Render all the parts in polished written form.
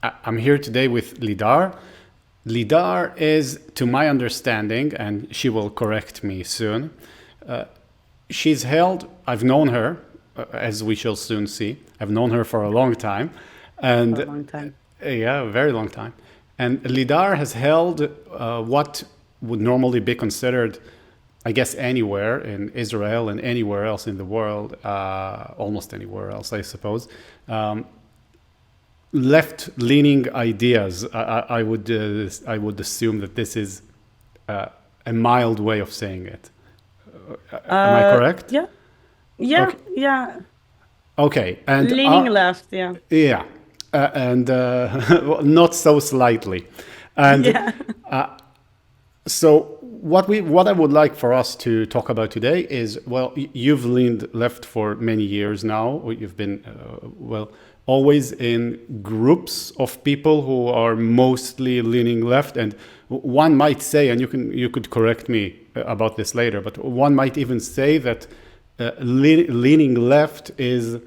I'm here today with Lyddar. Lyddar is, to my understanding, and she will correct me soon, she's held, I've known her, as we shall soon see. I've known her for a long time. for a And long time. yeah, a very long time. And Lyddar has held what would normally be considered, I guess, anywhere in Israel and anywhere else in the world, almost anywhere else, I suppose, left-leaning ideas. I would assume that this is a mild way of saying it. Am I correct? Yeah, yeah, Okay. yeah. Okay. And Leaning left. Yeah, yeah, and well, not so slightly. And yeah. so what I would like for us to talk about today is, well, you've leaned left for many years now. You've been well, always in groups of people who are mostly leaning left, and one might say, and you could correct me about this later, but one might even say that leaning left is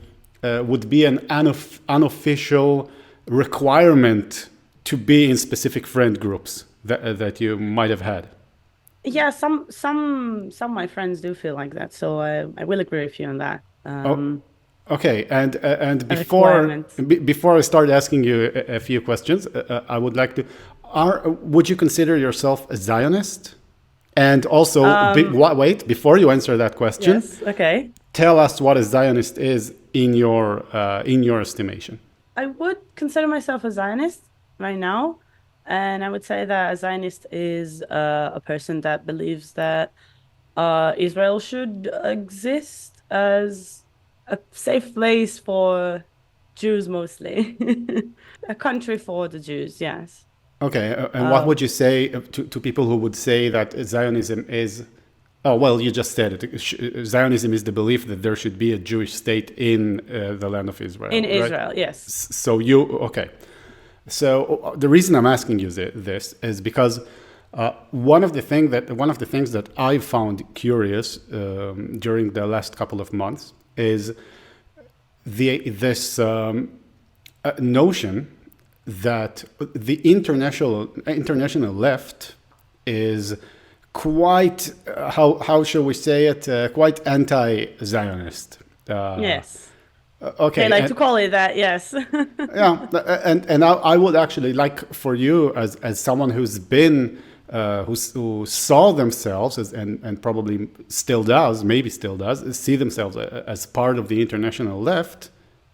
would be an unofficial requirement to be in specific friend groups that you might have had. Yeah, some of my friends do feel like that, so I will agree with you on that. Oh, okay. And A before requirement. before I start asking you a few questions, I would like to. Would you consider yourself a Zionist? And also, Um, wait, before you answer that question, yes, okay. tell us what a Zionist is in your estimation. I would consider myself a Zionist right now, and I would say that a Zionist is a person that believes that Israel should exist as a safe place for Jews mostly. A country for the Jews, yes. Okay, and what would Um, you say to people who would say that Zionism is? Oh, well, you just said it. Zionism is the belief that there should be a Jewish state in the land of in Israel, right? Israel, yes. So you okay? So the reason I'm asking you this is because one of the things that I found curious during the last couple of months is this notion that the international left is quite how shall we say it, quite anti-Zionist. Uh, Yes. They okay, like and to call it that, yes. yeah, and I would actually like for you as someone who's been who saw themselves as, and probably still does, maybe still does, see themselves as part of the international left,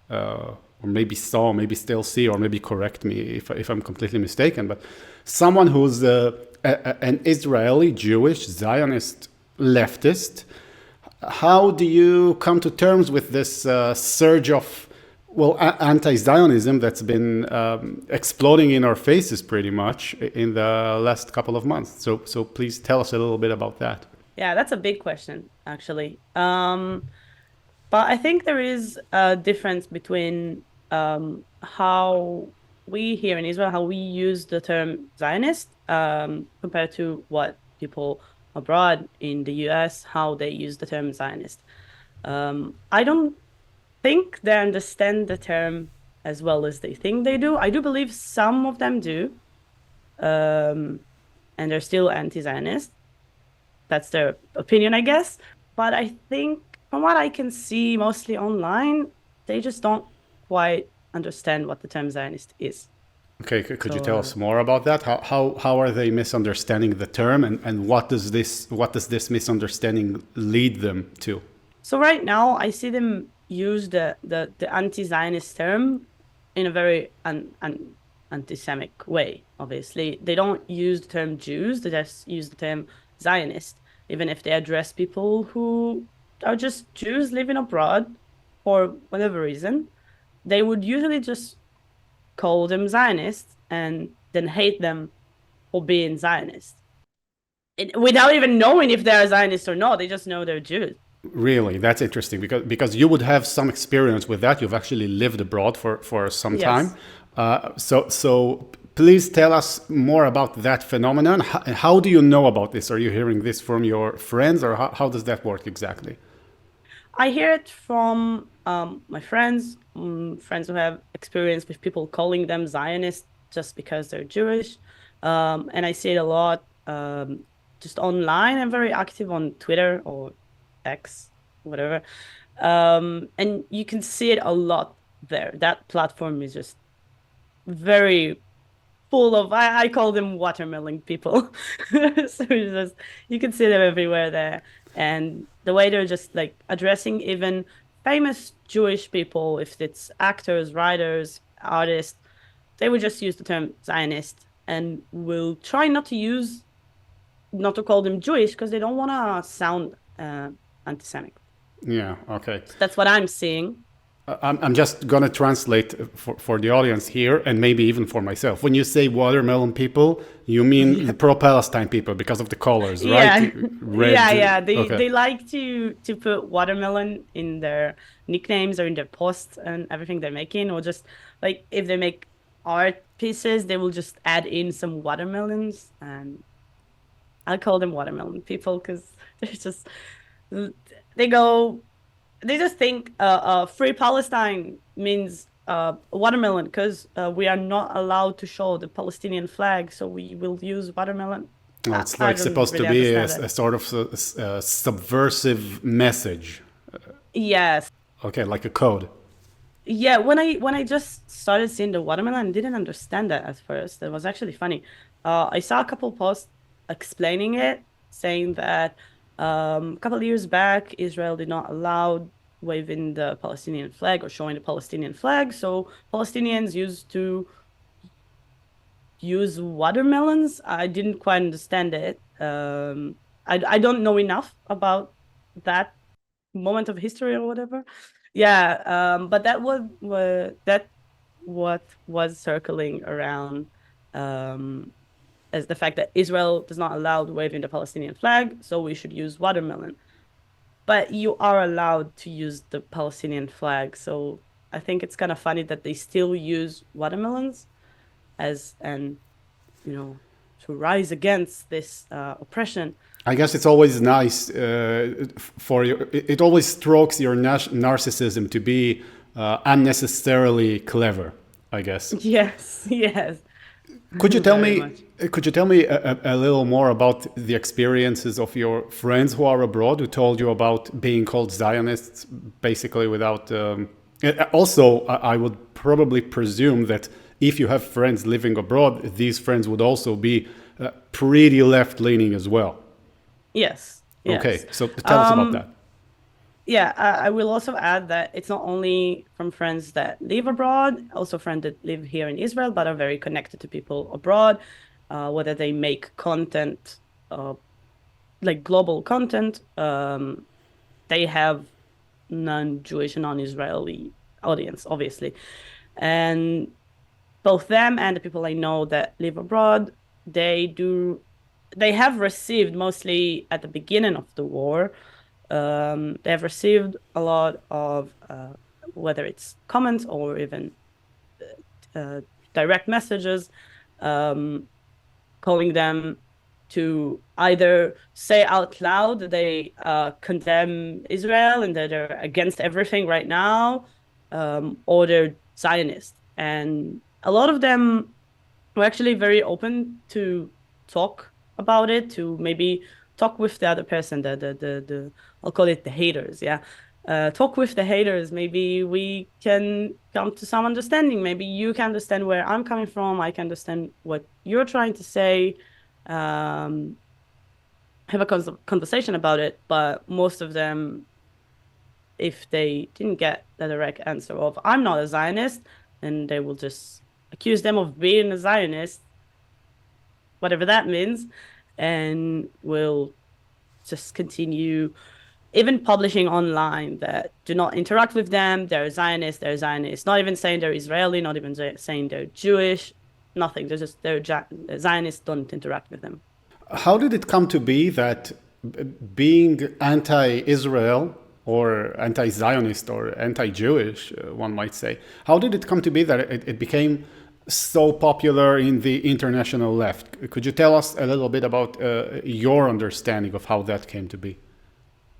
or maybe saw, maybe still see, or maybe correct me if I'm completely mistaken. But someone who's an Israeli Jewish Zionist leftist, how do you come to terms with this surge of, well, anti-Zionism that's been exploding in our faces pretty much in the last couple of months? So please tell us a little bit about that. Yeah, that's a big question, actually. But I think there is a difference between how we here in Israel, how we use the term Zionist, compared to what people abroad in the US, how they use the term Zionist. I don't think they understand the term as well as they think they do. I do believe some of them do, um, and they're still anti-Zionist. That's their opinion, I guess. But I think from what I can see mostly online, they just don't quite understand what the term Zionist is. Okay, could you So, tell us more about that? How are they misunderstanding the term, and what does this misunderstanding lead them to? so right now I see them use the anti-Zionist term in a very anti-Semitic way. Obviously, they don't use the term Jews; they just use the term Zionist, even if they address people who are just Jews living abroad for whatever reason. They would usually just call them Zionists and then hate them for being Zionists. Without even knowing if they're Zionists or not, they just know they're Jews. Really, that's interesting because you would have some experience with that. You've actually lived abroad for some time. Yes. So please tell us more about that phenomenon. How do you know about this? Are you hearing this from your friends, or how does that work exactly? I hear it from my friends, friends who have experience with people calling them Zionist just because they're Jewish. And I see it a lot just online. I'm very active on Twitter or X, whatever. And you can see it a lot there. That platform is just very full of, I call them watermelon people. So it's just, you can see them everywhere there. And the way they're just like addressing even famous Jewish people, if it's actors, writers, artists, they would just use the term Zionist and will try not to call them Jewish because they don't want to sound anti-Semitic. Yeah. Okay. So that's what I'm seeing. I'm just going to translate for the audience here and maybe even for myself. When you say watermelon people, you mean the pro-Palestine people because of the colors, Yeah. right? Red. Yeah. Okay. They like to put watermelon in their nicknames or in their posts and everything they're making, or just like if they make art pieces, they will just add in some watermelons, and I call them watermelon people because they're just they go they just think free Palestine means watermelon because we are not allowed to show the Palestinian flag, so we will use watermelon. Well, it's I like don't supposed to really be understand that. a sort of subversive message. Yes. Okay, like a code. Yeah, when I just started seeing the watermelon, I didn't understand that at first. It was actually funny. I saw a couple posts explaining it, saying that a couple of years back, Israel did not allow waving the Palestinian flag or showing the Palestinian flag. So Palestinians used to use watermelons. I didn't quite understand it. I don't know enough about that moment of history or whatever. Yeah, but that what was circling around as the fact that Israel does not allow waving the Palestinian flag, so we should use watermelon. But you are allowed to use the Palestinian flag, so I think it's kind of funny that they still use watermelons as an, you know, to rise against this oppression. I guess it's always nice for you. It always strokes your narcissism to be unnecessarily clever, I guess. Yes, yes, Could you tell very me? much. Could you tell me a little more about the experiences of your friends who are abroad, who told you about being called Zionists, basically without? Also, I would probably presume that if you have friends living abroad, these friends would also be pretty left-leaning as well. Yes, yes. Okay, so tell us about that. Yeah, I will also add that it's not only from friends that live abroad, also friends that live here in Israel, but are very connected to people abroad, whether they make content, like global content, they have non-Jewish and non-Israeli audience, obviously. And both them and the people I know that live abroad, they have received mostly at the beginning of the war. They have received a lot of whether it's comments or even direct messages, calling them to either say out loud that they condemn Israel and that they're against everything right now, or they're Zionist. And a lot of them were actually very open to talk about it, to maybe talk with the other person, the I'll call it the haters, yeah. Talk with the haters. Maybe we can come to some understanding. Maybe you can understand where I'm coming from. I can understand what you're trying to say. Have a conversation about it. But most of them, if they didn't get the direct answer of "I'm not a Zionist," then they will just accuse them of being a Zionist, whatever that means, and will just continue even publishing online that do not interact with them. They're Zionists, not even saying they're Israeli, not even saying they're Jewish, nothing. They're Zionists, don't interact with them. How did it come to be that being anti-Israel or anti-Zionist or anti-Jewish, one might say, how did it come to be that it became so popular in the international left? Could you tell us a little bit about your understanding of how that came to be?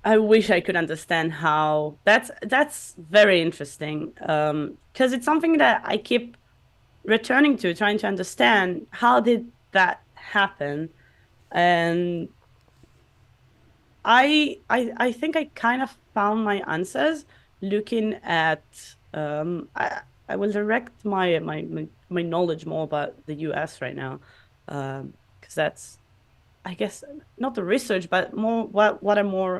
I wish I could understand how. That's very interesting. Because it's something that I keep returning to, trying to understand how did that happen. And I think I kind of found my answers looking at I will direct my knowledge more about the US right now. Because that's, I guess, not the research, but more what I'm more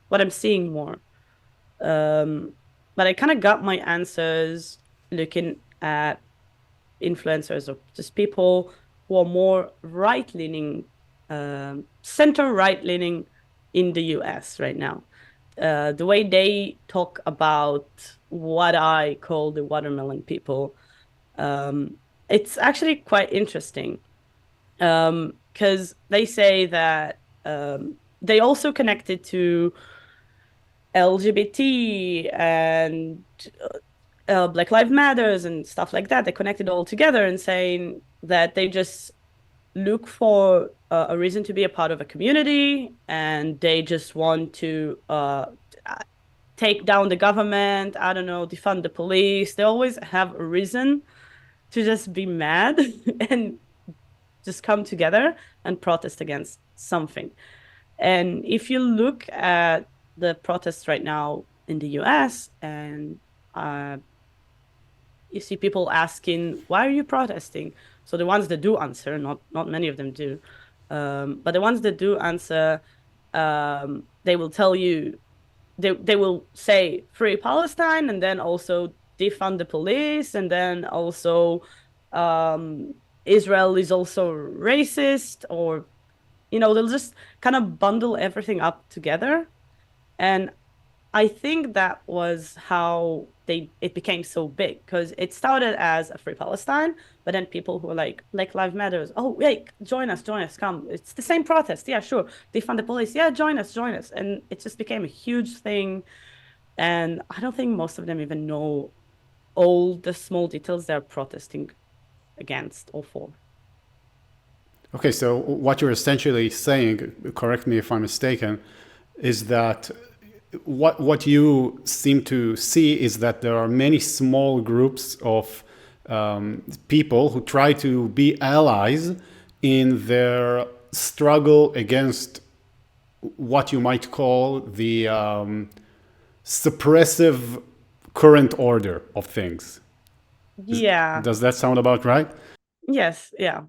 what I'm seeing more. Um, but I kind of got my answers looking at influencers or just people who are more right leaning, center right leaning in the US right now. The way they talk about what I call the watermelon people, it's actually quite interesting. Because they say that they also connected to LGBT and Black Lives Matters and stuff like that. They connected all together and saying that they just look for a reason to be a part of a community, and they just want to take down the government. I don't know, defund the police. They always have a reason to just be mad and just come together and protest against something. And if you look at the protests right now in the US, and uh, you see people asking, why are you protesting? So the ones that do answer, not many of them do, but the ones that do answer, they will tell you, they will say free Palestine, and then also defund the police, and then also um, Israel is also racist, or they'll just kind of bundle everything up together. And I think that was how it became so big, because it started as a free Palestine, but then people who were like Lives Matters, oh wait, join us, come. It's the same protest. Yeah, sure. Defund the police. Yeah, join us. And it just became a huge thing. And I don't think most of them even know all the small details they're protesting against or for. Okay, so what you're essentially saying, correct me if I'm mistaken, is that what you seem to see is that there are many small groups of people who try to be allies in their struggle against what you might call the suppressive current order of things. Yeah. Does that sound about right? Yes. Yeah.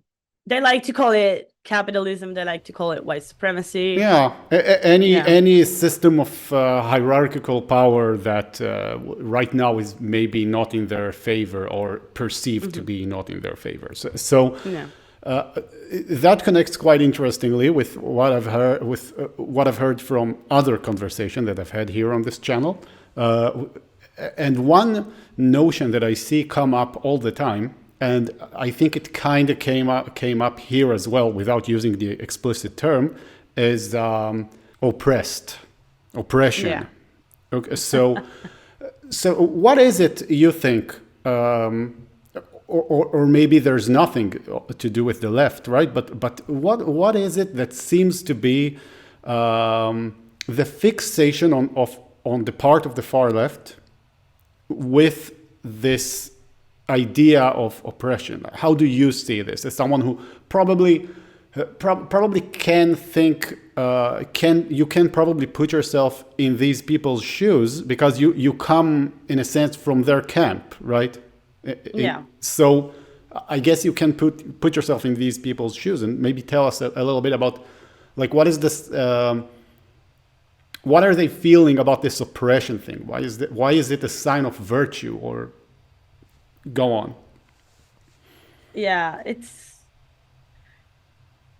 They like to call it capitalism. They like to call it white supremacy. Yeah, Yeah. any system of hierarchical power that right now is maybe not in their favor or perceived to Hmm. be not in their favor. So Yeah. that connects quite interestingly with what I've heard what I've heard from other conversation that I've had here on this channel. And one notion that I see come up all the time, and I think it kind of came up here as well without using the explicit term, is oppressed, oppression. Yeah. Okay, so what is it you think? Or maybe there's nothing to do with the left, right? But what is it that seems to be the fixation on the part of the far left with this idea of oppression? How do you see this as someone who probably can think you can probably put yourself in these people's shoes because you come in a sense from their camp, right? Yeah. So I guess you can put yourself in these people's shoes and maybe tell us a little bit about like what is this what are they feeling about this oppression thing? Why is it a sign of virtue? Or go on. Yeah.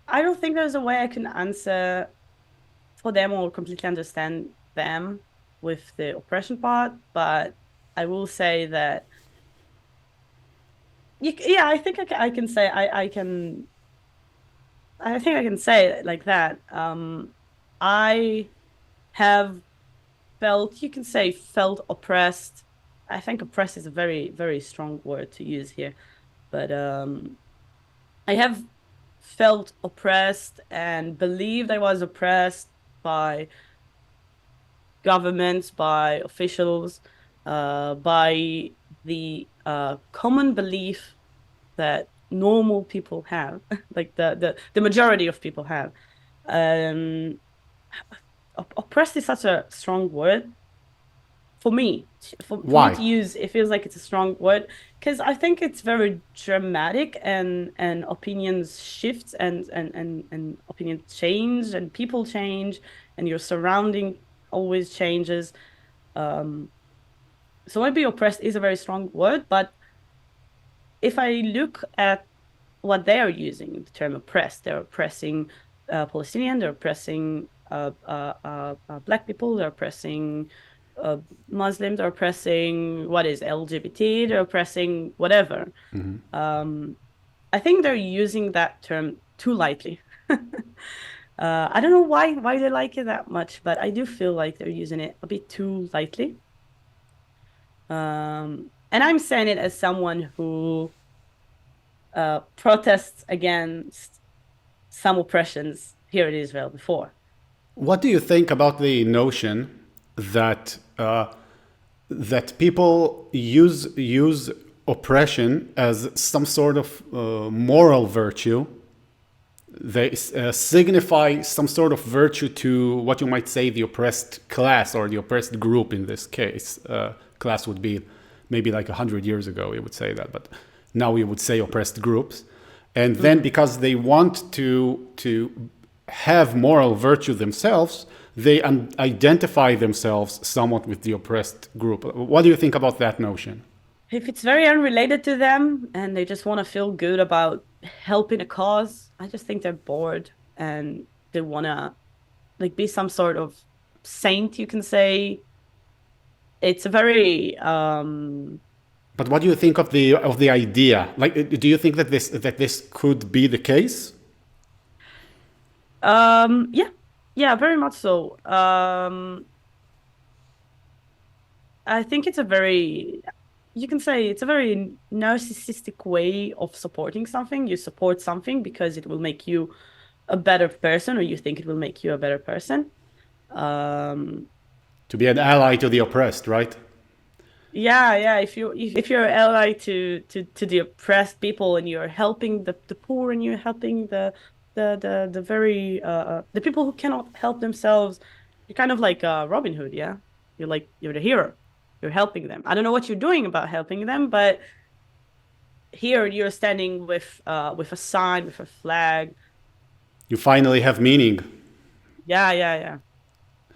I don't think there's a way I can answer for them or completely understand them with the oppression part, but I will say that, yeah, I think I can say, I think I can say it like that. I have felt, you can say felt oppressed. I think oppressed is a very, very strong word to use here, but I have felt oppressed and believed I was oppressed by governments, by officials, by the common belief that normal people have, like the majority of people have. Um, Oppressed is such a strong word for me. For me Why? to use, it feels like it's a strong word because I think it's very dramatic, and opinions shift, and opinions change, and people change, and your surrounding always changes. Um, so maybe oppressed is a very strong word, but if I look at what they are using, the term oppressed, they're oppressing Palestinian, they're oppressing Black people, they're oppressing uh, Muslims, they're oppressing what is LGBT, they're oppressing whatever. Um, I think they're using that term too lightly. I don't know why they like it that much, but I do feel like they're using it a bit too lightly. And I'm saying it as someone who protests against some oppressions here in Israel before. What do you think about the notion that that people use oppression as some sort of moral virtue? They signify some sort of virtue to what you might say the oppressed class or the oppressed group in this case. Class would be maybe like 100 years ago, we would say that, but now we would say oppressed groups. And then Mhm. because they want to have moral virtue themselves, they identify themselves somewhat with the oppressed group. What do you think about that notion? If it's very unrelated to them and they just want to feel good about helping a cause, I just think they're bored and they want to like be some sort of saint, you can say. It's a very But what do you think of the idea? Like, do you think that this could be the case? yeah, yeah, very much so. I think it's a very, you can say it's a very narcissistic way of supporting something. You support something because it will make you a better person, or you think it will make you a better person. Um, To be an ally to the oppressed, right? yeah, yeah. If you're an ally to the oppressed people, and you're helping the poor, and you're helping the very the people who cannot help themselves, you're kind of like Robin Hood, yeah. You're the hero. You're helping them. I don't know what you're doing about helping them, but here you're standing with a sign, with a flag. You finally have meaning. Yeah, yeah, yeah.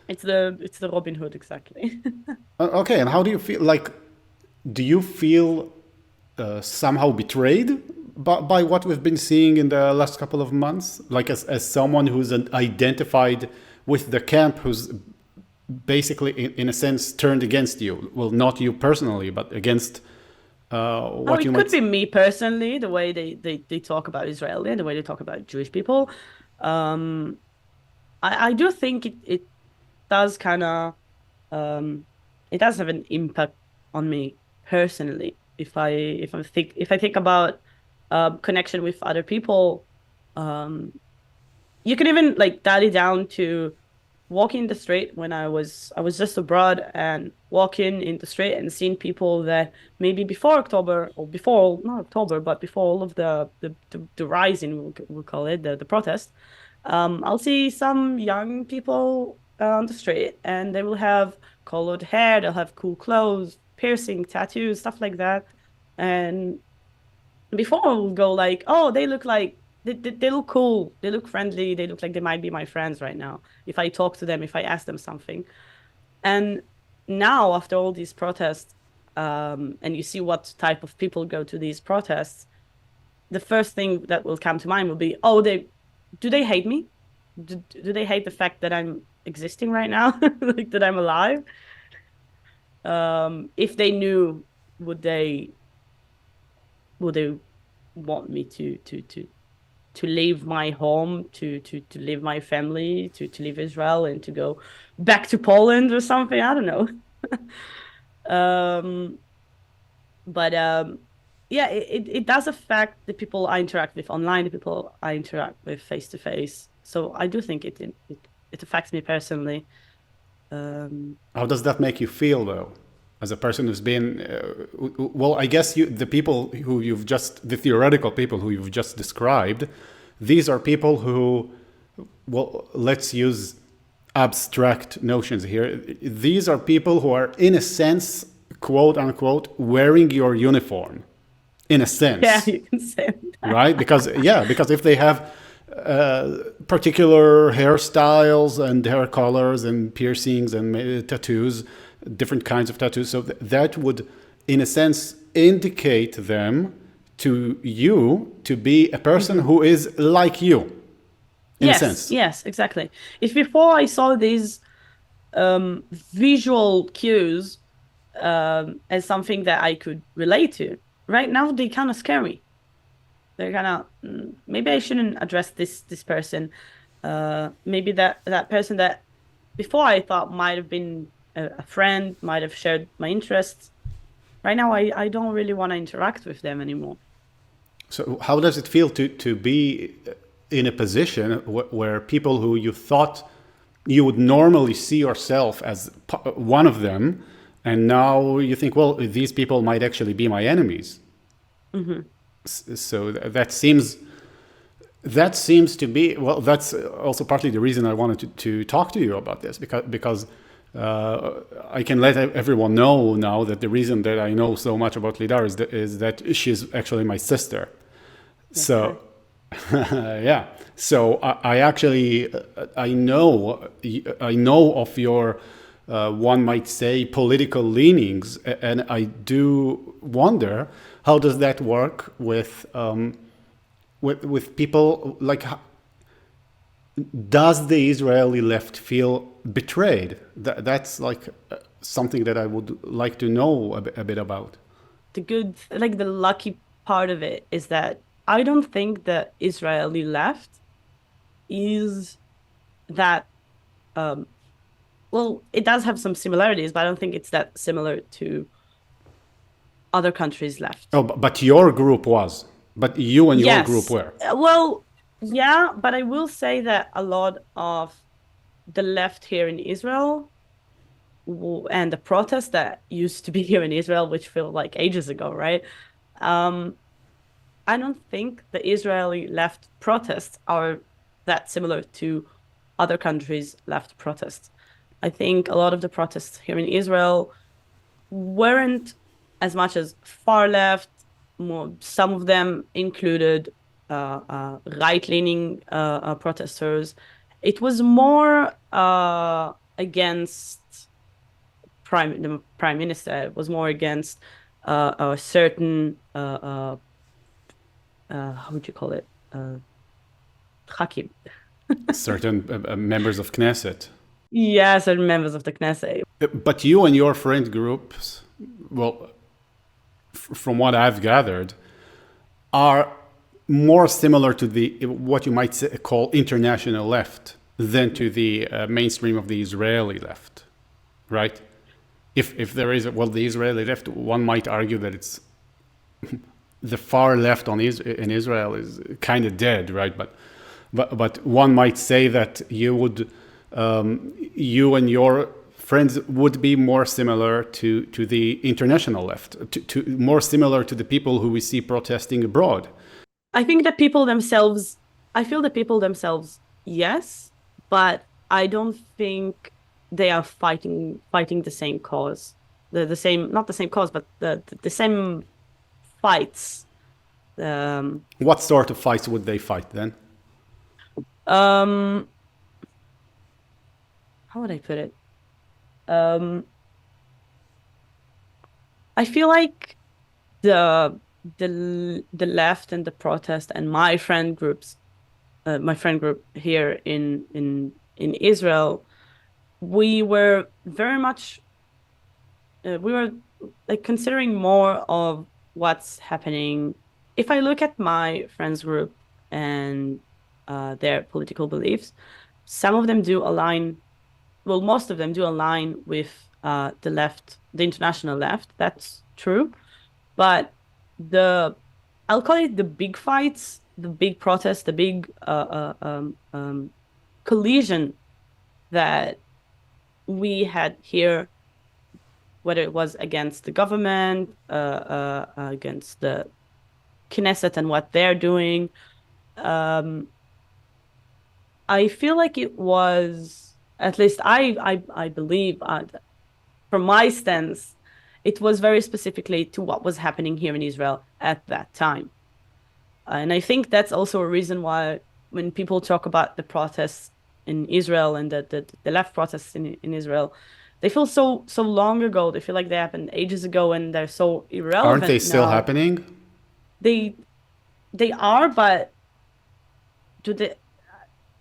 It's the Robin Hood exactly. Okay, and how do you feel? Like, do you feel somehow betrayed by what we've been seeing in the last couple of months? Like, as someone who's identified with the camp, who's basically, in a sense, turned against you. Well, not you personally, but against Oh, what you it might. could be me personally, the way they talk about Israeli and the way they talk about Jewish people. Um, I do think it does kind of um it does have an impact on me personally. If I think about connection with other people, um, you can even like dial it down to walking the street when I was just abroad, and walking in the street and seeing people that maybe before October, or before not October, but before all of the rising, we'll call it the protest. I'll see some young people on the street, and they will have colored hair, they'll have cool clothes, piercing, tattoos, stuff like that. And before we'll go like, oh, they look like they look cool, they look friendly, they look like they might be my friends right now. If I talk to them, if I ask them something. And now after all these protests, and you see what type of people go to these protests, the first thing that will come to mind will be, oh, they hate me? Do they hate the fact that I'm existing right now? Like that I'm alive? If they knew, would they want me to leave my home, to leave my family, to leave Israel and to go back to Poland or something? I don't know. Um, but yeah, it does affect the people I interact with online, the people I interact with face to face. So I do think it affects me personally. How does that make you feel, though, as a person who's been? Well, I guess the people who you've just, the theoretical people who you've just described, these are people who, well, let's use abstract notions here. These are people who are, in a sense, quote unquote, wearing your uniform, in a sense. Yeah, you can say that. Right? Because if they have particular hairstyles and hair colors and piercings and tattoos, different kinds of tattoos, so that would, in a sense, indicate them to you to be a person who is like you, in a sense. Yes, exactly. If before I saw these visual cues as something that I could relate to, right now they kind of scare me. They're kind of, maybe I shouldn't address this person. Maybe that person that before I thought might have been a friend, might have shared my interests. Right now, I don't really want to interact with them anymore. So how does it feel to be in a position where people who you thought you would normally see yourself as one of them, and now you think, well, these people might actually be my enemies? Mm-hmm. So that seems to be, well, that's also partly the reason I wanted to talk to you about this, because I can let everyone know now that the reason that I know so much about Lyddar is that she's actually my sister. Yes, So yeah, so I actually I know of your one might say political leanings, and I do wonder how does that work with people, like, does the Israeli left feel betrayed? That's like something that I would like to know a bit about. the lucky part of it is that I don't think the Israeli left is that well, it does have some similarities, but I don't think it's that similar to other countries left. Oh, but your group was, but you and your group Yes. were. Well, yeah, but I will say that a lot of the left here in Israel and the protests that used to be here in Israel, which feel like ages ago, right? Um, I don't think the Israeli left protests are that similar to other countries' left protests. I think a lot of the protests here in Israel weren't as much as far left. Some of them included right-leaning protesters. It was more against the prime minister. It was more against a certain how would you call it? Hakim. Certain members of Knesset. Yeah, certain members of the Knesset. But you and your friend groups, well, from what I've gathered, are more similar to the what you might call international left than to the mainstream of the Israeli left, right? If there is, well, the Israeli left, one might argue that it's the far left in Israel is kind of dead, right? But one might say that you would, you and your friends would be more similar to the international left, to more similar to the people who we see protesting abroad. I think that people themselves, I feel the people themselves, yes, but I don't think they are fighting the same cause, the same, not the same cause, but the same fights. What sort of fights would they fight then? How would I put it? I feel like the left and the protest and my friend group here in Israel, we were very much we were like considering more of what's happening. If I look at my friends group and their political beliefs, some of them do align. Well, most of them do align with the left, the international left. That's true. But I'll call it the big fights, the big protests, the big collision that we had here, whether it was against the government, against the Knesset and what they're doing. Um, I feel like it was, at least I believe, from my stance, it was very specifically to what was happening here in Israel at that time. And I think that's also a reason why when people talk about the protests in Israel and the left protests in Israel, they feel so long ago. They feel like they happened ages ago and they're so Aren't they irrelevant still now. happening? They they are, but do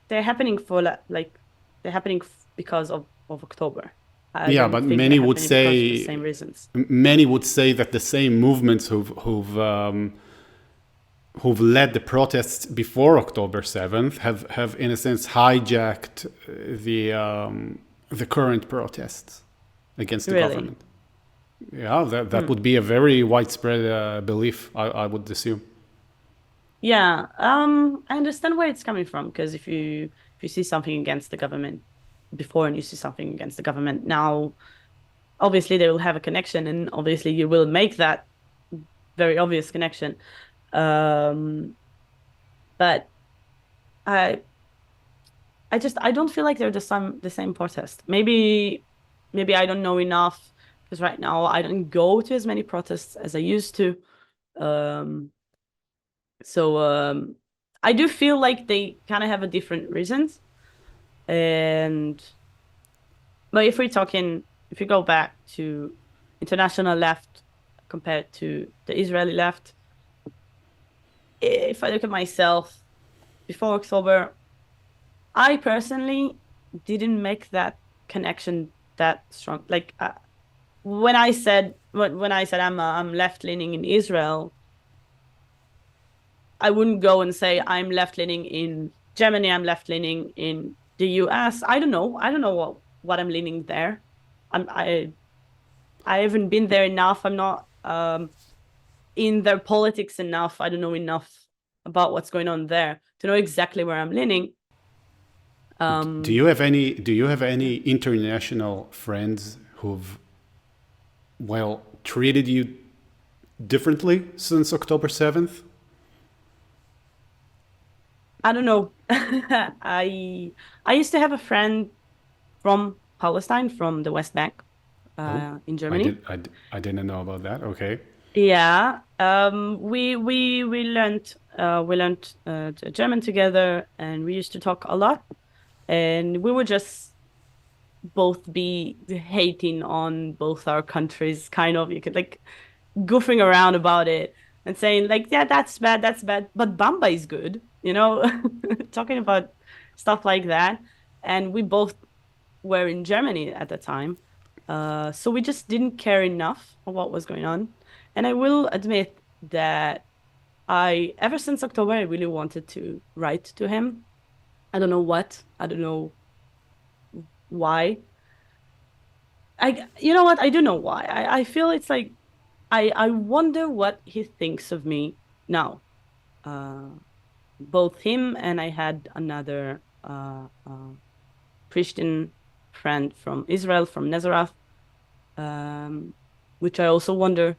they're happening for like they're happening because of October. I Yeah, don't but think they're happening because of the same reasons. many would say that the same movements who've led the protests before October 7th have in a sense hijacked the current protests against the Really. government. Yeah, that Hmm. would be a very widespread belief, I would assume. Yeah, I understand where it's coming from because if you see something against the government before and you see something against the government now, obviously they will have a connection, and obviously you will make that very obvious connection. Um, but I I don't feel like they're the same protest. Maybe I don't know enough because right now I don't go to as many protests as I used to. Um, so I do feel like they kind of have a different reasons. And but if we go back to international left compared to the Israeli left, if I look at myself before October, I personally didn't make that connection that strong. Like when I said I'm left leaning in Israel, I wouldn't go and say I'm left leaning in Germany, I'm left leaning in the US. I don't know. I don't know what I'm leaning there. I haven't been there enough. I'm not in their politics enough. I don't know enough about what's going on there to know exactly where I'm leaning. Do Um, you have any yeah. international friends who've treated you differently since October 7th? I don't know. I used to have a friend from Palestine, from the West Bank, Oh, in Germany. I didn't know about that. Okay. Yeah. We learned German together, and we used to talk a lot. And we would just both be hating on both our countries, kind of. You could like goofing around about it and saying like, yeah, that's bad, but Bamba is good, talking about stuff like that. And we both were in Germany at the time. So we just didn't care enough of what was going on. And I will admit that ever since October, I really wanted to write to him. I don't know what, I don't know why. You know what? I do know why. I feel it's like, I wonder what he thinks of me now. Uh, Both him and I had another Christian friend from Israel, from Nazareth, um, which I also wonder.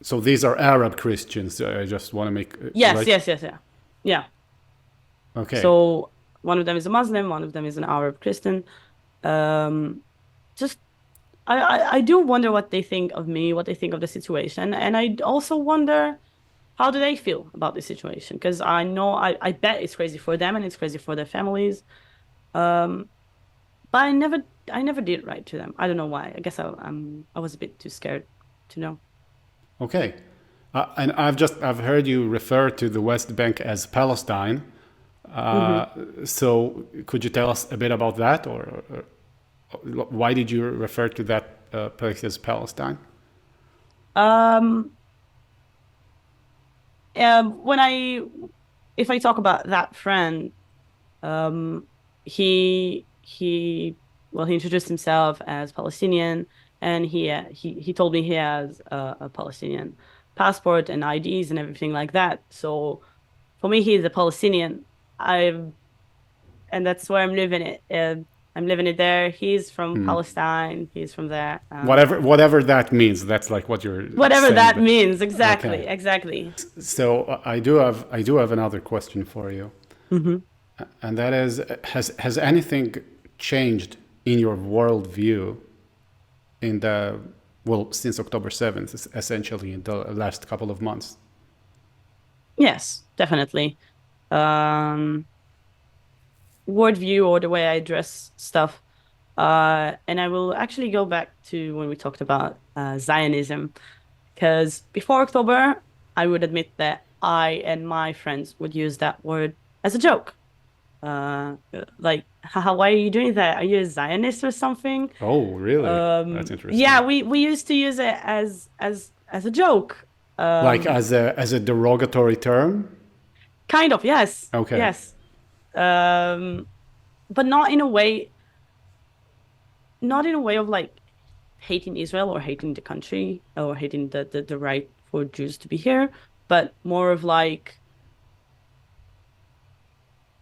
So these are Arab Christians. I just want to make Yes, right. yes, yes, yeah, yeah. Okay. So one of them is a Muslim, one of them is an Arab Christian. Um, just I do wonder what they think of me, what they think of the situation, and I also wonder how do they feel about the situation? Because I know I bet it's crazy for them and it's crazy for their families. Um, but I never did write to them. I don't know why. I guess I was a bit too scared to know. Okay. And I've heard you refer to the West Bank as Palestine. Hmm. Uh, so could you tell us a bit about that, or why did you refer to that place as Palestine? Um, when if I talk about that friend, um, he introduced himself as Palestinian, and he told me he has a Palestinian passport and IDs and everything like that. So for me, he's a Palestinian. I And that's where I'm living it. I'm living it there. He's from Palestine. He's from there. Whatever that means. That's like what you're Whatever saying. that means. Exactly. Okay. Exactly. So I do have another question for you, Hmm. and that is, has anything changed in your worldview in the since October 7th, essentially in the last couple of months? Yes, definitely. Um, Word view or the way I address stuff. And I will actually go back to when we talked about Zionism, because before October, I would admit that I and my friends would use that word as a joke. Like, haha, why are you doing that? Are you a Zionist or something? Oh, really? That's Yeah, interesting. we used to use it as a joke. Like Um, as a derogatory term? Kind of, yes, Okay. yes. Um, but not in a way of like hating Israel or hating the country or hating the right for Jews to be here, but more of like,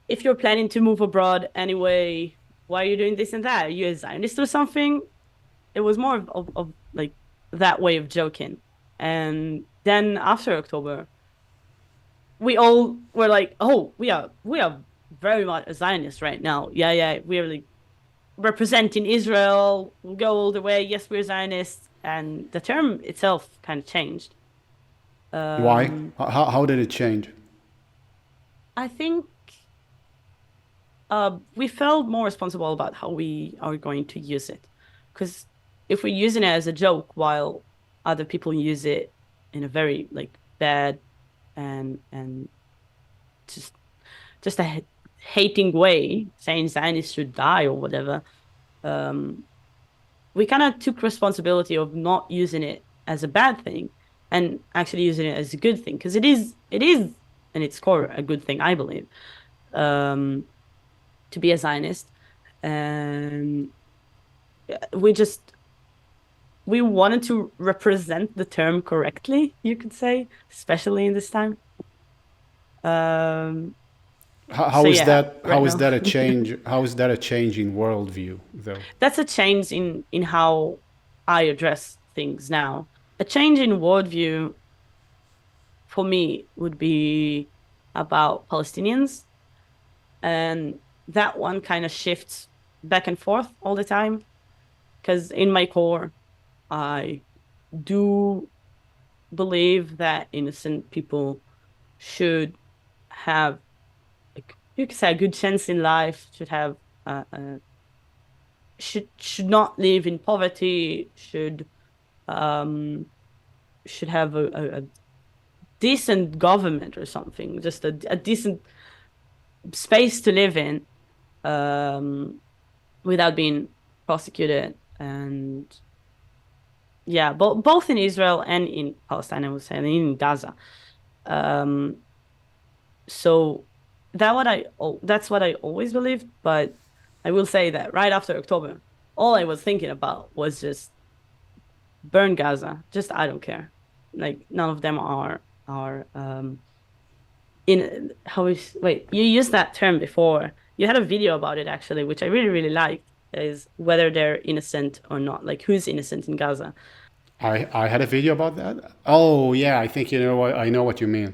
if you're planning to move abroad anyway, why are you doing this and that? Are you a Zionist or something? It was more of like that way of joking. And then after October, we all were like, oh, we are very much a Zionist right now. Yeah, yeah, we're like representing Israel. We'll go all the way. Yes, we're Zionists. And the term itself kind of changed. Why? Um, How did it change? I think we felt more responsible about how we are going to use it. Because if we're using it as a joke while other people use it in a very like bad and just just a hating way, saying Zionists should die or whatever, um, we kind of took responsibility of not using it as a bad thing and actually using it as a good thing, because it is in its core a good thing, I believe, um, to be a Zionist. And we just we wanted to represent the term correctly, you could say, especially in this time. Um, How, so how is yeah, that? right How is now. that a change? How is that a change in worldview, though? That's a change in how I address things now. A change in worldview for me would be about Palestinians, and that one kind of shifts back and forth all the time. Because in my core, I do believe that innocent people should have, like, you could say, a good chance in life, should have should not live in poverty, um should have a decent government or something, just a decent space to live in, um without being prosecuted. And yeah, both in Israel and in Palestine, I would say, and in Gaza. um so that's what I always believed. But I will say that right after October, all I was thinking about was just burn Gaza. Just, I don't care. Like, none of them are in how is wait, you used that term before. You had a video about it actually, which I really, really liked, is whether they're innocent or not. Like, who's innocent in Gaza? I had a video about that. Oh yeah, I think I know what you mean.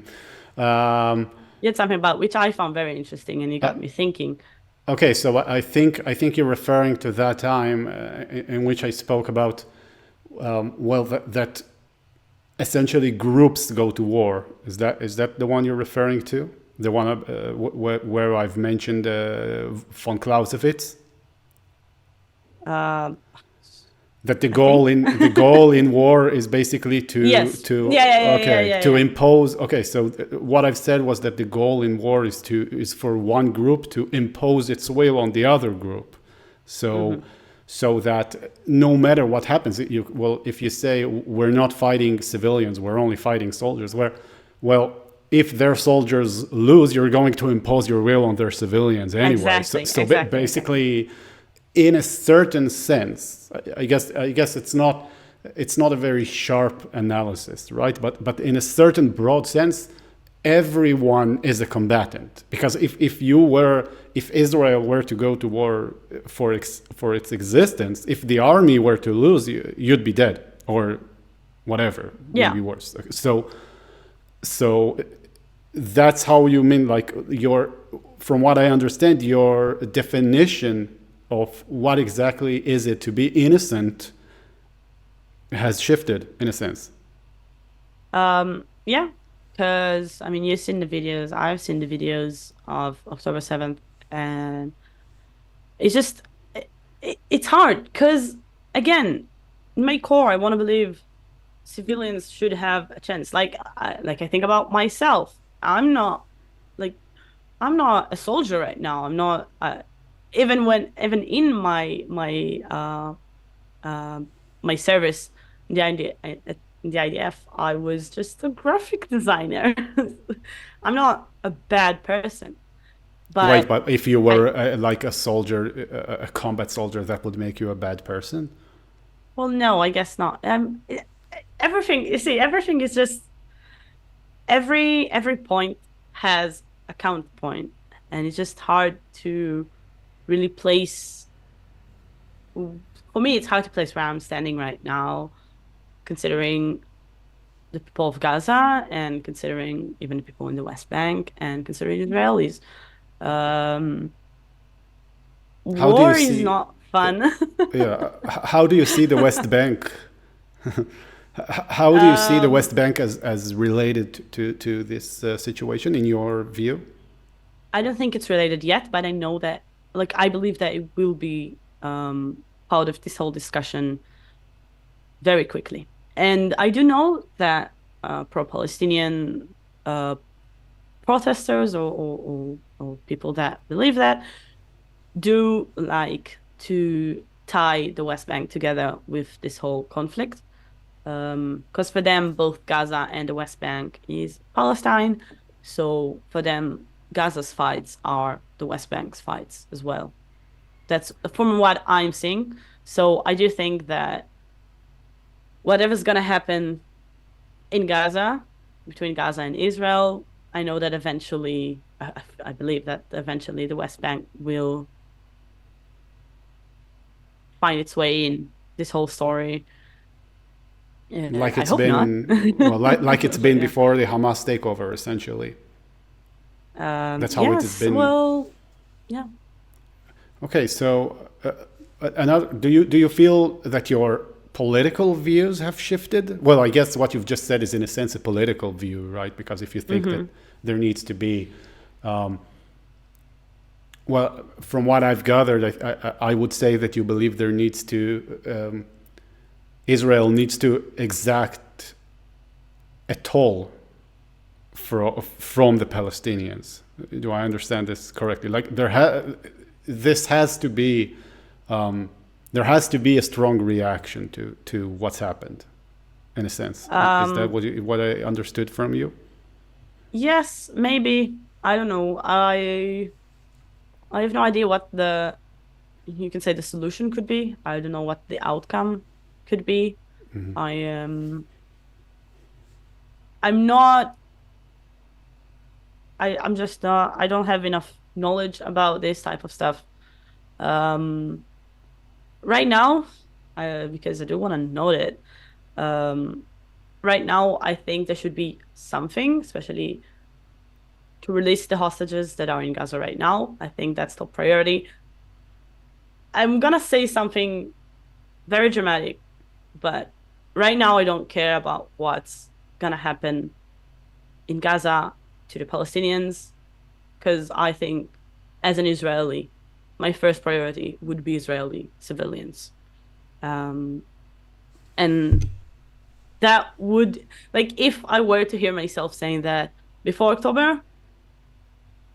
Um, You had something about which I found very interesting, and you got me thinking. okay, so I think you're referring to that time in which I spoke about that essentially groups go to war. Is that the one you're referring to? The one where I've mentioned von Clausewitz? Um, That the I think. goal in war is basically to Yes. to Yeah, yeah, yeah, yeah, okay, yeah, to yeah. impose. Okay, so what I've said was that the goal in war is for one group to impose its will on the other group, so Hmm. so that no matter what happens, if you say we're not fighting civilians, we're only fighting soldiers, well, if their soldiers lose, you're going to impose your will on their civilians anyway. So Exactly, exactly, exactly. basically, in a certain sense, I guess it's not a very sharp analysis, right? But in a certain broad sense, everyone is a combatant, because if Israel were to go to war for its existence, if the army were to lose, you'd be dead, or whatever, Yeah. maybe worse. So that's how you mean, like, from what I understand, your definition of what exactly is it to be innocent has shifted in a sense. Yeah, because I mean, you've seen the videos, I've seen the videos of October 7th, and it's just it's hard because again, in my core, I want to believe civilians should have a chance. Like I think about myself. Like I'm not a soldier right now. I'm not even in my service in the IDF, I was just a graphic designer. I'm not a bad person, Wait, but but if you I were like a soldier, a combat soldier, that would make you a bad person? well, no, I guess not. Everything you see, everything is just every point has a counterpoint, and it's just hard to really place. For me, it's hard to place where I'm standing right now, considering the people of Gaza and considering even the people in the West Bank and considering Israelis. Um, How do you War is see? not fun. Yeah, how do you see the West Bank? How do you see the Um, West Bank as related to this situation in your view? I don't think it's related yet, but I know that, like, I believe that it will be part of this whole discussion very quickly. And I do know that pro-Palestinian uh, protesters or people that believe that do like to tie the West Bank together with this whole conflict. Because for them, both Gaza and the West Bank is Palestine. So for them, Gaza's fights are the West Bank's fights as well. That's from what I'm seeing. So I do think that whatever's going to happen in Gaza, between Gaza and Israel, I know that eventually, I believe that eventually the West Bank will find its way in this whole story. Like I it's hope not. been, well, like it's But been yeah. before the Hamas takeover, essentially. That's how it has Yes, been. well, yeah. Okay, so another, do you feel that your political views have shifted? Well, I guess what you've just said is in a sense a political view, right? Because if you think that Hmm. there needs to be, um, well, from what I've gathered, I would say that you believe there needs to, Israel needs to exact a toll from the Palestinians. Do I understand this correctly? Like this has to be, um, there has to be a strong reaction to what's happened, in a sense. Is that Um, what I understood from you? yes, maybe. I don't know. I have no idea what the you can say the solution could be. I don't know what the outcome could be. I I'm not I'm just not I don't have enough knowledge about this type of stuff. Um, right now, because I do want to note it. Um, right now, I think there should be something, especially to release the hostages that are in Gaza right now. I think that's top priority. I'm gonna say something very dramatic, but right now I don't care about what's gonna happen in Gaza to the Palestinians, because I think as an Israeli, my first priority would be Israeli civilians. Um, and that would, like, if I were to hear myself saying that before October,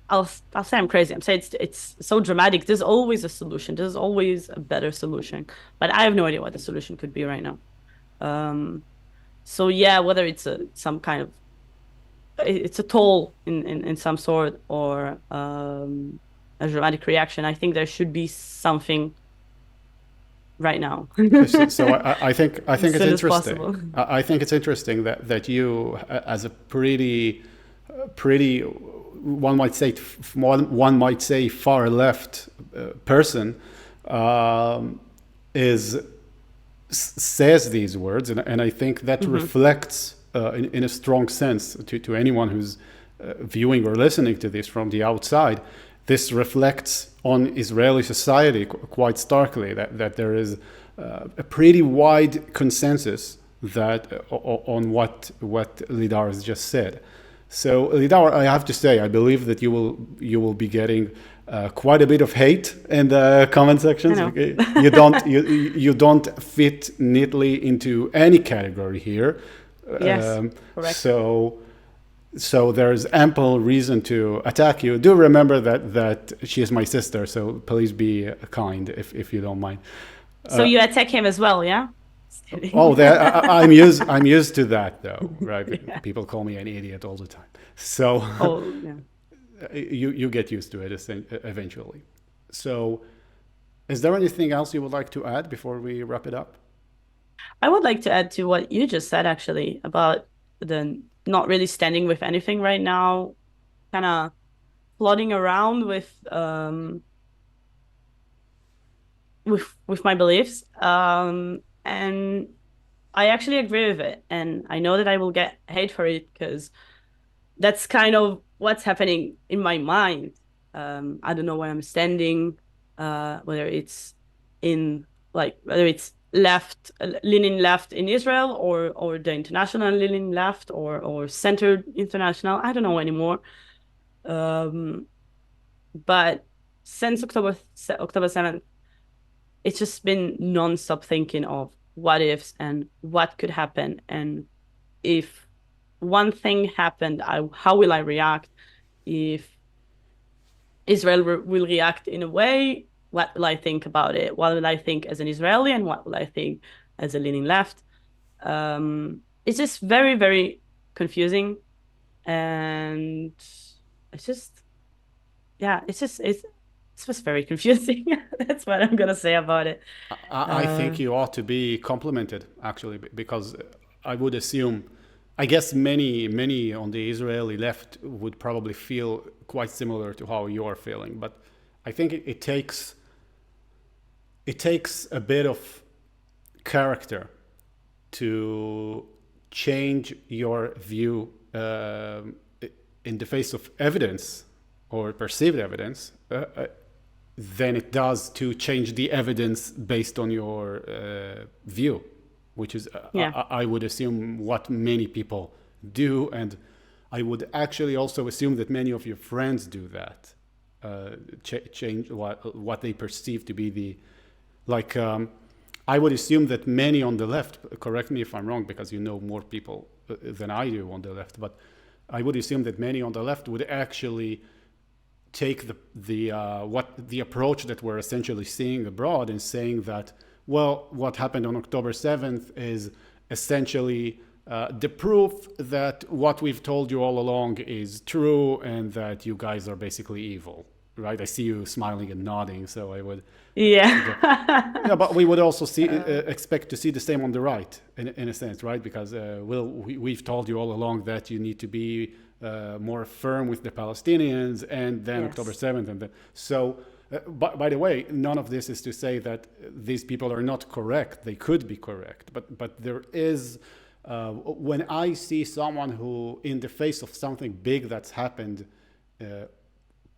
I'll say I'm crazy. I'm saying it's so dramatic. There's always a solution. There's always a better solution, but I have no idea what the solution could be right now. Um, so yeah, whether it's some kind of it's a toll in some sort or a dramatic reaction, I think there should be something right now Okay, so I think as it's soon as interesting. possible. I think it's interesting that you, as a pretty pretty, one might say far left person is says these words, and I think that Hmm. reflects in a strong sense to anyone who's viewing or listening to this from the outside. This reflects on Israeli society quite starkly, that there is a pretty wide consensus that on what Lidar has just said. So Lidar, I have to say, I believe that you will be getting quite a bit of hate in the comment I sections. know. You don't fit neatly into any category here. Yes, Um, correct. so so there's ample reason to attack you. Do remember that she is my sister, so please be kind if you don't mind. So you attack him as well, yeah? Just Oh, kidding. I'm used to that though, right? Yeah. People call me an idiot all the time, so Oh, yeah. you get used to it eventually. So, is there anything else you would like to add before we wrap it up? I would like to add to what you just said actually about the not really standing with anything right now, kind of plodding around with my beliefs. And I actually agree with it. And I know that I will get hate for it because that's kind of what's happening in my mind. I don't know where I'm standing, whether it's in whether it's left, leaning left in Israel or the international leaning left or centered international. I don't know anymore. Um, but since October 7th, it's just been nonstop thinking of what ifs and what could happen. And if one thing happened, how will I react? If Israel will react in a way, what will I think about it? What will I think as an Israeli and what will I think as a leaning left? It's just very, very confusing. And it's just, yeah, it's just very confusing. That's what I'm gonna say about it. I Uh, think you ought to be complimented, actually, because I would assume, I guess many on the Israeli left would probably feel quite similar to how you're feeling. But I think it takes a bit of character to change your view in the face of evidence or perceived evidence than it does to change the evidence based on your view, which is, yeah, I would assume, what many people do. And I would actually also assume that many of your friends do that, change what they perceive to be the, like, I would assume that many on the left, correct me if I'm wrong, because you know more people than I do on the left, but I would assume that many on the left would actually take the approach that we're essentially seeing abroad and saying that, well, what happened on October 7th is essentially the proof that what we've told you all along is true and that you guys are basically evil, right? I see you smiling and nodding, so I would go. yeah. Yeah, but we would also uh, expect to see the same on the right, in a sense, right? Because we've told you all along that you need to be more firm with the Palestinians, and then October yes. 7th, and then so. By the way, none of this is to say that these people are not correct. They could be correct, but there is. When I see someone who, in the face of something big that's happened, uh,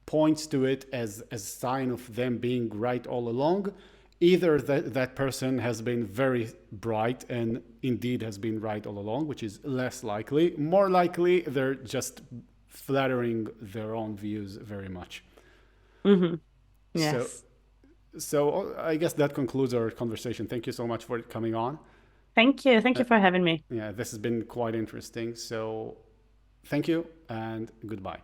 points to it as a sign of them being right all along, either that person has been very bright and indeed has been right all along, which is less likely. More likely, they're just flattering their own views very much. Hmm. So, Yes. so I guess that concludes our conversation. Thank you so much for coming on. Thank you. Thank you for having me. Yeah, this has been quite interesting. So, thank you and goodbye.